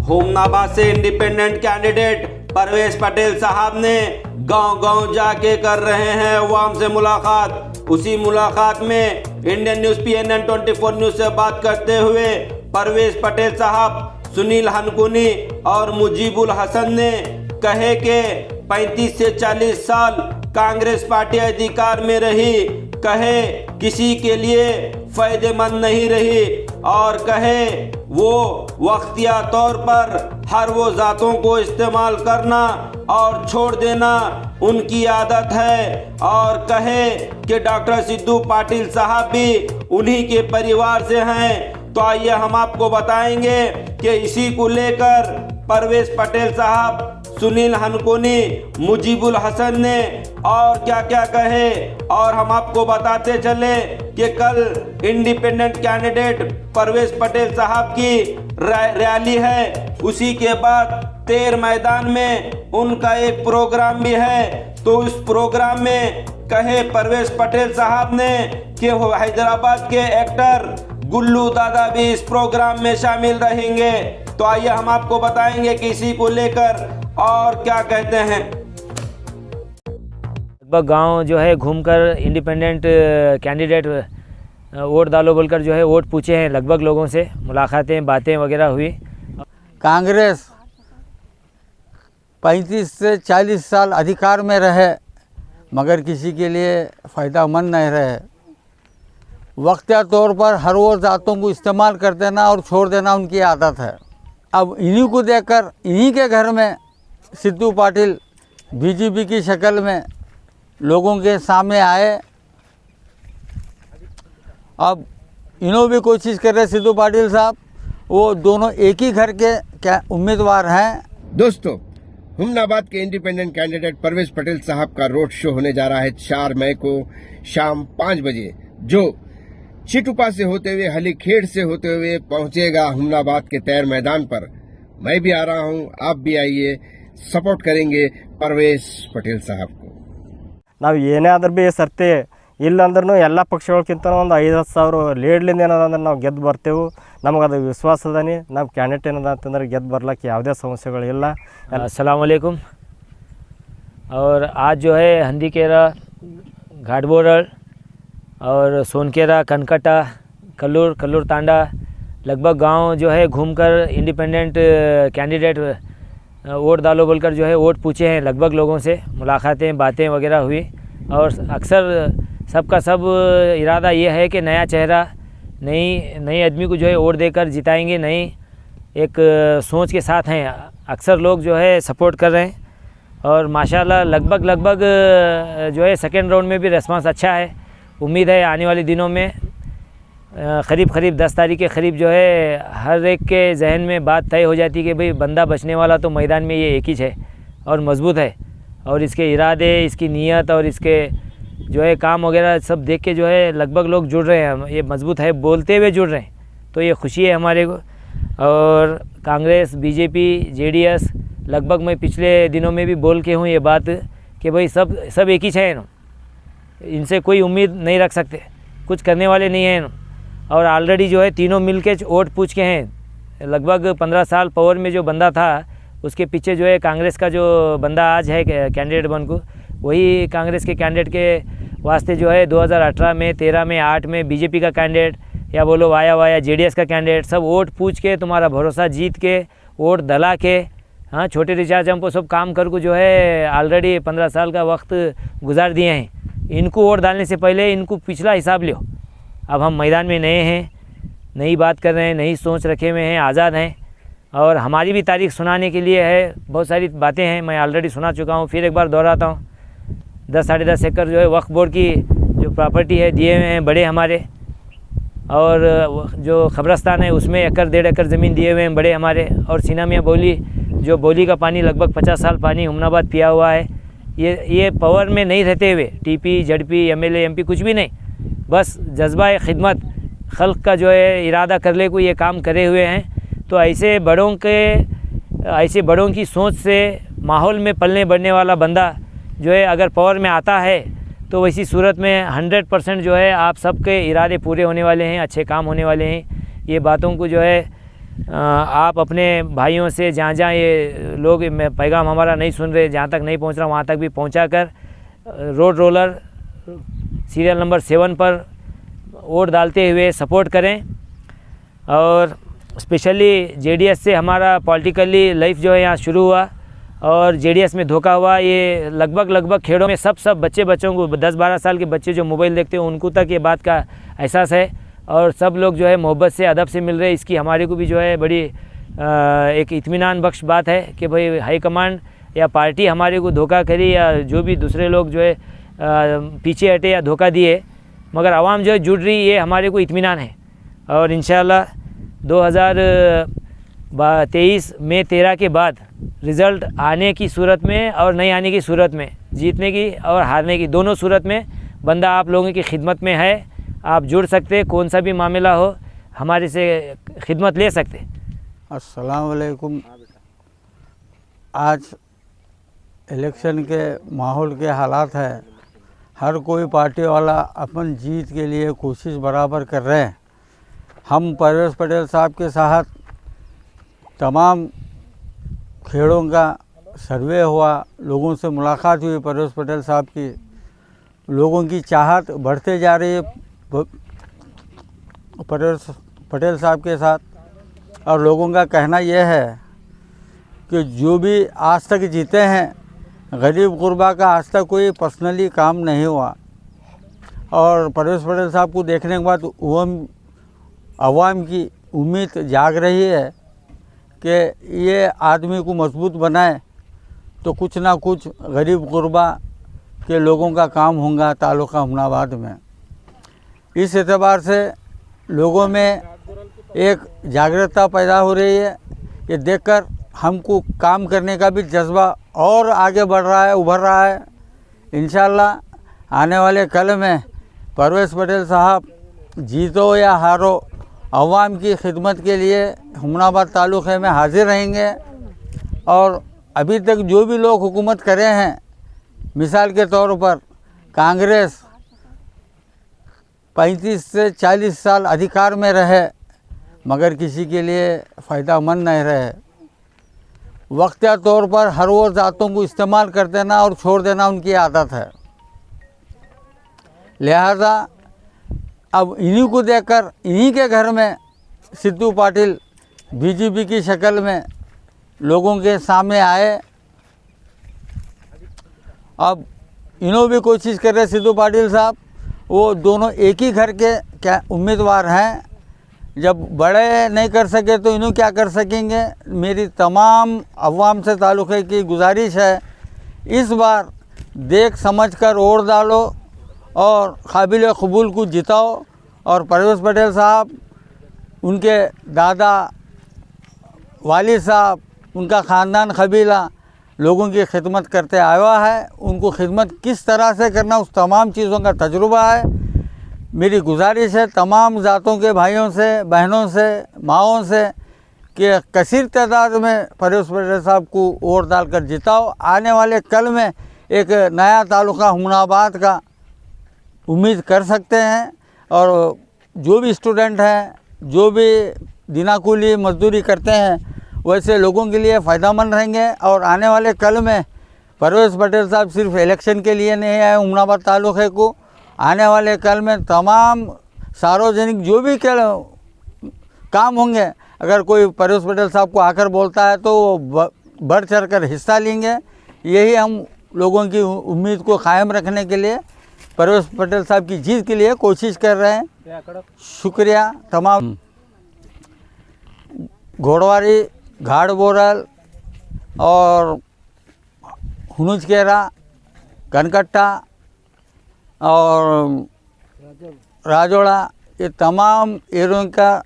हुमनाबाद से independent candidate परवेश पटेल साहब ने गांव-गांव जाके कर रहे हैं अवाम से मुलाकात। उसी मुलाकात में इंडियन न्यूज PNN 24 न्यूज से बात करते हुए परवेश पटेल साहब सुनील हनकुनी और मुजीबुल हसन ने कहे कि 35 से 40 साल कांग्रेस पार्टी अधिकार में रही, कहे किसी के लिए फायदेमंद नहीं रही और कहे वो वक्तिया तौर पर हर वो ज़ातों को इस्तेमाल करना और छोड़ देना उनकी आदत है और कहे कि डॉक्टर सिद्धू पाटिल साहब भी उन्हीं के परिवार से हैं। तो आइए हम आपको बताएंगे कि इसी को लेकर परवेश पटेल साहब, सुनील हनकुनी, मुजीबुल हसन ने और क्या क्या कहे और हम आपको बताते चले कि कल इंडिपेंडेंट कैंडिडेट परवेश पटेल साहब की रैली है। उसी के बाद तेर मैदान में उनका एक प्रोग्राम भी है। तो उस प्रोग्राम में कहे परवेश पटेल साहब ने कि हैदराबाद के एक्टर गुल्लू दादा भी इस प्रोग्राम में शामिल रहेंगे। तो आइए हम आपको बताएंगे कि इसी को लेकर और क्या कहते हैं। लगभग गांव जो है घूमकर इंडिपेंडेंट कैंडिडेट वोट डालो बोलकर जो है वोट पूछे हैं। लगभग लोगों से मुलाकातें बातें वगैरह हुई। कांग्रेस 35 से 40 साल अधिकार में रहे मगर किसी के लिए फ़ायदामंद नहीं रहे। वक्तिया तौर पर हर वो ज़ातों को इस्तेमाल कर देना और छोड़ देना उनकी आदत है। अब इन्हीं को देखकर इन्हीं के घर में सिद्धू पाटिल बीजेपी की शक्ल में लोगों के सामने आए। अब इन्हों भी कोशिश कर रहे सिद्धू पाटिल साहब, वो दोनों एक ही घर के क्या उम्मीदवार हैं। दोस्तों, हुमनाबाद के इंडिपेंडेंट कैंडिडेट परवेश पटेल साहब का रोड शो होने जा रहा है 4 मई को शाम 5 बजे, जो चिटुपा से होते हुए हलीखेड़ से होते हुए पहुंचेगा हुमनाबाद के तैर मैदान पर। मैं भी आ रहा हूं, आप भी आइए, सपोर्ट करेंगे परवेश पटेल साहब को। ನಾವು ಏನೇ ಆದ್ರೂ ಭೀ ಸರ್ತಿ ಇಲ್ಲಂದ್ರೂ ಎಲ್ಲ ಪಕ್ಷಗಳಕ್ಕಿಂತ ಒಂದು 5-10,000 ಲೀಡ್ಲಿಂದ ಏನದಂದ್ರೆ ನಾವು ಗೆದ್ದು ಬರ್ತೇವೆ। ನಮಗೆ ಅದು ವಿಶ್ವಾಸ ಅದಾನಿ, ನಮ್ಮ ಕ್ಯಾಂಡಿಡೇಟ್ ಏನದ ಅಂತಂದ್ರೆ ಗೆದ್ದು ಬರ್ಲಿಕ್ಕೆ ಯಾವುದೇ ಸಮಸ್ಯೆಗಳಿಲ್ಲ। अस्सलाम वालेकुम। और आज जो है हंदीकेरा, घाट बोरड़ और सोनकेरा, कनकटा, कल्लूर तांडा लगभग गांव जो है घूमकर इंडिपेंडेंट कैंडिडेट वोट डालो बोलकर जो है वोट पूछे हैं। लगभग लोगों से मुलाकातें बातें वगैरह हुई और अक्सर सबका सब इरादा ये है कि नया चेहरा, नई आदमी को जो है वोट देकर जिताएंगे। नई एक सोच के साथ हैं। अक्सर लोग जो है सपोर्ट कर रहे हैं और माशाल्लाह लगभग जो है सेकेंड राउंड में भी रिस्पांस अच्छा है। उम्मीद है आने वाले दिनों में करीब 10 तारीख के करीब जो है हर एक के जहन में बात तय हो जाती है कि भाई बंदा बचने वाला तो मैदान में ये एक ही है और मज़बूत है और इसके इरादे, इसकी नीयत और इसके जो है काम वगैरह सब देख के जो है लगभग लोग जुड़ रहे हैं। ये मज़बूत है बोलते हुए जुड़ रहे हैं, तो ये खुशी है हमारे को। और कांग्रेस, बीजेपी, JDS लगभग मैं पिछले दिनों में भी बोल के हूँ ये बात कि भाई सब एक ही है ना, इनसे कोई उम्मीद नहीं रख सकते, कुछ करने वाले नहीं हैं। और ऑलरेडी जो है तीनों मिल के वोट पूछ के हैं। लगभग 15 साल पावर में जो बंदा था उसके पीछे जो है कांग्रेस का जो बंदा आज है कैंडिडेट बन को, वही कांग्रेस के कैंडिडेट के वास्ते जो है 2018 में, 13 में, 8 में बीजेपी का कैंडिडेट या बोलो वाया JDS का कैंडिडेट सब वोट पूछ के तुम्हारा भरोसा जीत के वोट दला के, हाँ छोटे रिचार्ज हमको सब काम कर को जो है ऑलरेडी 15 साल का वक्त गुजार दिए हैं। इनको वोट डालने से पहले इनको पिछला हिसाब लो। अब हम मैदान में नए हैं, नई बात कर रहे हैं, नई सोच रखे हुए हैं, आज़ाद हैं और हमारी भी तारीख सुनाने के लिए है। बहुत सारी बातें हैं, मैं ऑलरेडी सुना चुका हूँ, फिर एक बार दोहराता हूँ। 10-10.5 एकड़ जो है वक्फ बोर्ड की जो प्रॉपर्टी है दिए हुए हैं बड़े हमारे, और जो खबरस्तान है उसमें 1-1.5 एकड़ ज़मीन दिए हुए हैं बड़े हमारे। और सीना मियाँ बोली, जो बोली का पानी लगभग 50 साल पानी हुमनाबाद पिया हुआ है। ये पावर में नहीं रहते हुए TP, ZP, MLA, MP कुछ भी नहीं, बस जज्बा खिदमत खल्क का जो है इरादा कर ले को ये काम करे हुए हैं। तो ऐसे बड़ों की सोच से माहौल में पलने बढ़ने वाला बंदा जो है अगर पावर में आता है तो वैसी सूरत में 100% जो है आप सबके इरादे पूरे होने वाले हैं, अच्छे काम होने वाले हैं। ये बातों को जो है आप अपने भाइयों से जहाँ जहाँ ये लोग पैगाम हमारा नहीं सुन रहे, जहाँ तक नहीं पहुँच रहा वहाँ तक भी पहुँचा कर रोड रोलर सीरियल नंबर 7 पर वोट डालते हुए सपोर्ट करें। और स्पेशली जेडीएस से हमारा पॉलिटिकली लाइफ जो है यहाँ शुरू हुआ और जेडीएस में धोखा हुआ। ये लगभग खेड़ों में सब बच्चों को 10-12 साल के बच्चे जो मोबाइल देखते हैं उनको तक ये बात का एहसास है और सब लोग जो है मोहब्बत से अदब से मिल रहे हैं। इसकी हमारे को भी जो है बड़ी एक इत्मीनान बख्श बात है कि भाई हाई कमांड या पार्टी हमारे को धोखा करी या जो भी दूसरे लोग जो है पीछे हटे या धोखा दिए, मगर आवाम जो है जुड़ रही, ये हमारे को इत्मीनान है। और इंशाल्लाह 2023 में 13 के बाद रिज़ल्ट आने की सूरत में और नहीं आने की सूरत में, जीतने की और हारने की दोनों सूरत में बंदा आप लोगों की खिदमत में है। आप जुड़ सकते, कौन सा भी मामला हो हमारे से खिदमत ले सकते। अस्सलाम वालेकुम। आज इलेक्शन के माहौल के हालात है, हर कोई पार्टी वाला अपन जीत के लिए कोशिश बराबर कर रहे हैं। हम परवेज़ पटेल साहब के साथ तमाम खेड़ों का सर्वे हुआ, लोगों से मुलाकात हुई, परवेज़ पटेल साहब की लोगों की चाहत बढ़ते जा रही है परवेज़ पटेल साहब के साथ। और लोगों का कहना यह है कि जो भी आज तक जीते हैं गरीब गुरबा का आज तक कोई पर्सनली काम नहीं हुआ। और परवेज़ पटेल साहब को देखने के बाद अवाम की उम्मीद जाग रही है कि ये आदमी को मजबूत बनाए तो कुछ ना कुछ गरीब गुरबा के लोगों का काम होगा तालुका हुमनाबाद में। इस एतबार से लोगों में एक जागरूकता पैदा हो रही है। ये देखकर हमको काम करने का भी जज्बा और आगे बढ़ रहा है, उभर रहा है। इंशाल्लाह आने वाले कल में परवेज़ पटेल साहब जीतो या हारो अवाम की खिदमत के लिए हुमनाबाद तालुक़े में हाजिर रहेंगे। और अभी तक जो भी लोग हुकूमत करे हैं, मिसाल के तौर पर कांग्रेस 35 से 40 साल अधिकार में रहे मगर किसी के लिए फ़ायदामंद नहीं रहे। वक्तिया तौर पर हर वो ज़ातों को इस्तेमाल कर देना और छोड़ देना उनकी आदत है। लिहाजा अब इन्हीं को देखकर इन्हीं के घर में सिद्धू पाटिल बीजेपी की शक्ल में लोगों के सामने आए। अब इन्हों भी कोशिश कर रहे सिद्धू पाटिल साहब, वो दोनों एक ही घर के क्या उम्मीदवार हैं। जब बड़े नहीं कर सके तो इन्हों क्या कर सकेंगे। मेरी तमाम अवाम से ताल्लुक़े की गुजारिश है, इस बार देख समझ कर वोट डालो और काबिल कबूल को जिताओ। और परवेज़ पटेल साहब, उनके दादा वालिद साहब, उनका ख़ानदान कबीला लोगों की खिदमत करते आया है। उनको खिदमत किस तरह से करना उस तमाम चीज़ों का तजुर्बा है। मेरी गुजारिश है तमाम ज़ातों के भाइयों से, बहनों से, माओं से कि कसीर तादाद में परवेज़ पटेल साहब को वोट डालकर जिताओ। आने वाले कल में एक नया तालुका हुमनाबाद का उम्मीद कर सकते हैं। और जो भी स्टूडेंट हैं, जो भी दिनाकुली मजदूरी करते हैं, वैसे लोगों के लिए फ़ायदामंद रहेंगे। और आने वाले कल में परवेज़ पटेल साहब सिर्फ इलेक्शन के लिए नहीं आए हुमनाबाद तालुक़े को, आने वाले कल में तमाम सार्वजनिक जो भी काम होंगे, अगर कोई परवेज़ पटेल साहब को आकर बोलता है तो वो बढ़ चढ़ कर हिस्सा लेंगे। यही हम लोगों की उम्मीद को कायम रखने के लिए परवेज़ पटेल साहब की जीत के लिए कोशिश कर रहे हैं। शुक्रिया तमाम घोड़वारी, घाटबोरल और हुनुचकेरा, कनकट्टा और राजोड़ा, ये तमाम एरियों का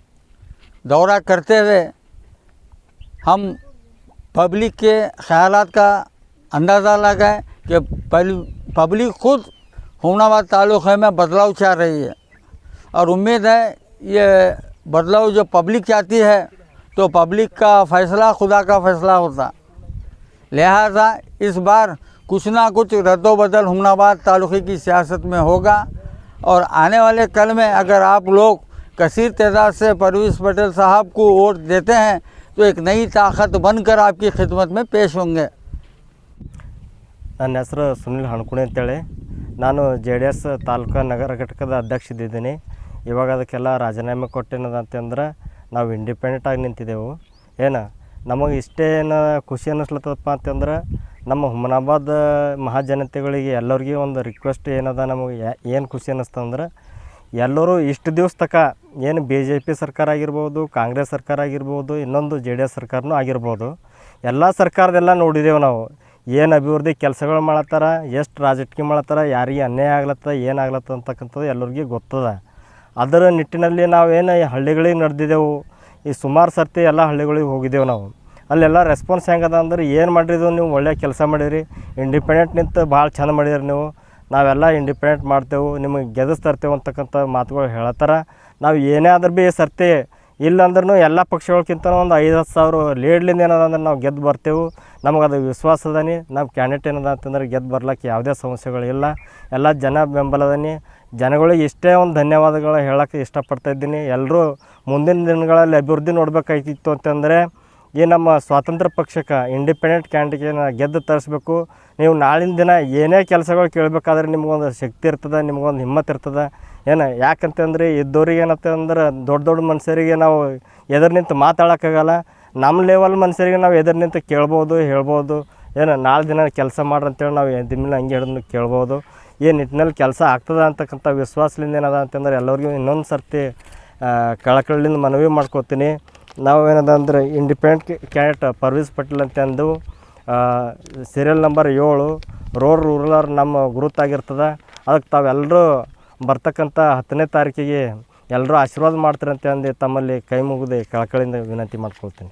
दौरा करते हुए हम पब्लिक के ख़यालात का अंदाज़ा लगाए कि पब्लिक खुद हुमनाबाद तालुक़े में बदलाव चाह रही है। और उम्मीद है ये बदलाव जो पब्लिक चाहती है तो पब्लिक का फ़ैसला खुदा का फ़ैसला होता। लिहाजा इस बार कुछ ना कुछ रद्दोबदल हुमनाबाद तालुक़े की सियासत में होगा। और आने वाले कल में अगर आप लोग कसीर तादाद से परवेज़ पटेल साहब को वोट देते हैं तो एक नई ताकत बनकर आपकी खिदमत में पेश होंगे। ನನ್ನ ಹೆಸರು ಸುನಿಲ್ ಹಣ್ಕುಣಿ ಅಂತೇಳಿ, ನಾನು JDS ತಾಲೂಕು ನಗರ ಘಟಕದ ಅಧ್ಯಕ್ಷ ಇದ್ದಿದ್ದೀನಿ. ಇವಾಗ ಅದಕ್ಕೆಲ್ಲ ರಾಜೀನಾಮೆ ಕೊಟ್ಟೇನದಂತಂದ್ರೆ ನಾವು ಇಂಡಿಪೆಂಡೆಂಟಾಗಿ ನಿಂತಿದ್ದೆವು. ಏನು ನಮಗೆ ಇಷ್ಟೇನು ಖುಷಿ ಅನ್ನಿಸ್ಲತ್ತದಪ್ಪ ಅಂತಂದ್ರೆ ನಮ್ಮ ಹುಮನಾಬಾದ್ ಮಹಾಜನತೆಗಳಿಗೆ ಎಲ್ಲರಿಗೂ ಒಂದು ರಿಕ್ವೆಸ್ಟ್ ಏನದ, ನಮಗೆ ಏನು ಖುಷಿ ಅನ್ನಿಸ್ತಂದ್ರೆ ಎಲ್ಲರೂ ಇಷ್ಟು ದಿವಸ ತನಕ ಏನು BJP ಸರ್ಕಾರ ಆಗಿರ್ಬೋದು, ಕಾಂಗ್ರೆಸ್ ಸರ್ಕಾರ ಆಗಿರ್ಬೋದು, ಇನ್ನೊಂದು JDS ಸರ್ಕಾರನೂ ಆಗಿರ್ಬೋದು, ಎಲ್ಲ ಸರ್ಕಾರದೆಲ್ಲ ನೋಡಿದೆವು ನಾವು. ಏನು ಅಭಿವೃದ್ಧಿ ಕೆಲಸಗಳು ಮಾಡತ್ತಾರ, ಎಷ್ಟು ರಾಜಕೀಯ ಮಾಡತ್ತಾರ, ಯಾರಿಗೆ ಅನ್ಯಾಯ ಆಗ್ಲತ್ತ ಏನಾಗ್ಲತ್ತ ಅಂತಕ್ಕಂಥದ್ದು ಎಲ್ಲರಿಗೂ ಗೊತ್ತದ. ಅದರ ನಿಟ್ಟಿನಲ್ಲಿ ನಾವೇನು ಹಳ್ಳಿಗಳಿಗೆ ನಡೆದಿದ್ದೆವು. ಈ ಸುಮಾರು ಸರ್ತಿ ಎಲ್ಲ ಹಳ್ಳಿಗಳಿಗೆ ಹೋಗಿದ್ದೆವು ನಾವು. ಅಲ್ಲೆಲ್ಲ ರೆಸ್ಪಾನ್ಸ್ ಹೆಂಗದ ಅಂದ್ರೆ, ಏನು ಮಾಡಿದ್ರು ನೀವು ಒಳ್ಳೆ ಕೆಲಸ ಮಾಡಿರಿ, ಇಂಡಿಪೆಂಡೆಂಟ್ ನಿಂತು ಭಾಳ ಚಂದ ಮಾಡಿರಿ ನೀವು, ನಾವೆಲ್ಲ ಇಂಡಿಪೆಂಡೆಂಟ್ ಮಾಡ್ತೇವೆ, ನಿಮಗೆ ಗೆಲ್ಲಿಸ್ತರ್ತೇವೆ ಅಂತಕ್ಕಂಥ ಮಾತುಗಳು ಹೇಳತ್ತಾರ. ನಾವು ಏನೇ ಆದ್ರೂ ಭೀ ಸರ್ತಿ ಇಲ್ಲಂದ್ರೂ ಎಲ್ಲ ಪಕ್ಷಗಳಕ್ಕಿಂತ ಒಂದು 5-10 ಸಾವಿರ ಲೀಡ್ಲಿಂದ ಏನದ ಅಂದ್ರೆ ನಾವು ಗೆದ್ದು ಬರ್ತೇವೆ. ನಮಗದು ವಿಶ್ವಾಸ ಅದನಿ. ನಮ್ಮ ಕ್ಯಾಂಡಿಡೇಟ್ ಏನದ ಅಂತಂದ್ರೆ ಗೆದ್ದು ಬರ್ಲಿಕ್ಕೆ ಯಾವುದೇ ಸಮಸ್ಯೆಗಳಿಲ್ಲ. ಎಲ್ಲ ಜನ ಬೆಂಬಲದನಿ. ಜನಗಳಿಗೆ ಇಷ್ಟೇ ಒಂದು ಧನ್ಯವಾದಗಳು ಹೇಳೋಕ್ಕೆ ಇಷ್ಟಪಡ್ತಾಯಿದ್ದೀನಿ. ಎಲ್ಲರೂ ಮುಂದಿನ ದಿನಗಳಲ್ಲಿ ಅಭಿವೃದ್ಧಿ ನೋಡಬೇಕಾಗಿತ್ತು ಅಂತಂದರೆ ಈ ನಮ್ಮ ಸ್ವಾತಂತ್ರ್ಯ ಪಕ್ಷಕ್ಕೆ ಇಂಡಿಪೆಂಡೆಂಟ್ ಕ್ಯಾಂಡಿಡೇಟ್ನ ಗೆದ್ದು ತರಿಸ್ಬೇಕು. ನೀವು ನಾಳಿನ ದಿನ ಏನೇ ಕೆಲಸಗಳು ಕೇಳಬೇಕಾದ್ರೆ ನಿಮ್ಗೊಂದು ಶಕ್ತಿ ಇರ್ತದೆ, ನಿಮ್ಗೊಂದು ಹಿಮ್ಮತ್ತು ಇರ್ತದೆ. ಏನು ಯಾಕಂತಂದ್ರೆ ಇದ್ದವ್ರಿಗೆ ಏನಂತಂದ್ರೆ ದೊಡ್ಡ ದೊಡ್ಡ ಮನುಷ್ಯರಿಗೆ ನಾವು ಎದುರು ನಿಂತು ಮಾತಾಡೋಕ್ಕಾಗಲ್ಲ. ನಮ್ಮ ಲೆವೆಲ್ ಮನುಷ್ಯರಿಗೆ ನಾವು ಎದುರು ನಿಂತು ಕೇಳ್ಬೋದು, ಹೇಳ್ಬೋದು. ಏನು ನಾಳೆ ದಿನ ಕೆಲಸ ಮಾಡ್ರಿ ಅಂತೇಳಿ ನಾವು ದಿನ ಹಂಗೆ ಹಿಡಿದು ಕೇಳ್ಬೋದು. ಈ ನಿಟ್ಟಿನಲ್ಲಿ ಕೆಲಸ ಆಗ್ತದೆ ಅಂತಕ್ಕಂಥ ವಿಶ್ವಾಸದಿಂದ ಏನದ ಅಂತಂದ್ರೆ ಎಲ್ಲರಿಗೂ ಇನ್ನೊಂದು ಸರ್ತಿ ಕಳಕಳಿಯಿಂದ ಮನವಿ ಮಾಡ್ಕೋತೀನಿ. ನಾವು ಏನದ ಅಂದ್ರೆ ಇಂಡಿಪೆಂಡೆಂಟ್ ಕ್ಯಾಂಡಿಡೇಟ್ ಪರ್ವೇಜ್ ಪಟೇಲ್ ಅಂತಂದು ಸೀರಿಯಲ್ ನಂಬರ್ 7 ರೂರಲ್ ನಮ್ಮ ಗುರುತಾಗಿರ್ತದೆ. ಅದಕ್ಕೆ ತಾವೆಲ್ಲರೂ ಬರ್ತಕ್ಕಂಥ 10ನೇ ತಾರೀಕಿಗೆ ಎಲ್ಲರೂ ಆಶೀರ್ವಾದ ಮಾಡ್ತಾರೆ ಅಂತಂದು ತಮ್ಮಲ್ಲಿ ಕೈ ಮುಗಿದು ಕಳಕಳಿಯಿಂದ ವಿನಂತಿ ಮಾಡ್ಕೊಳ್ತೀನಿ.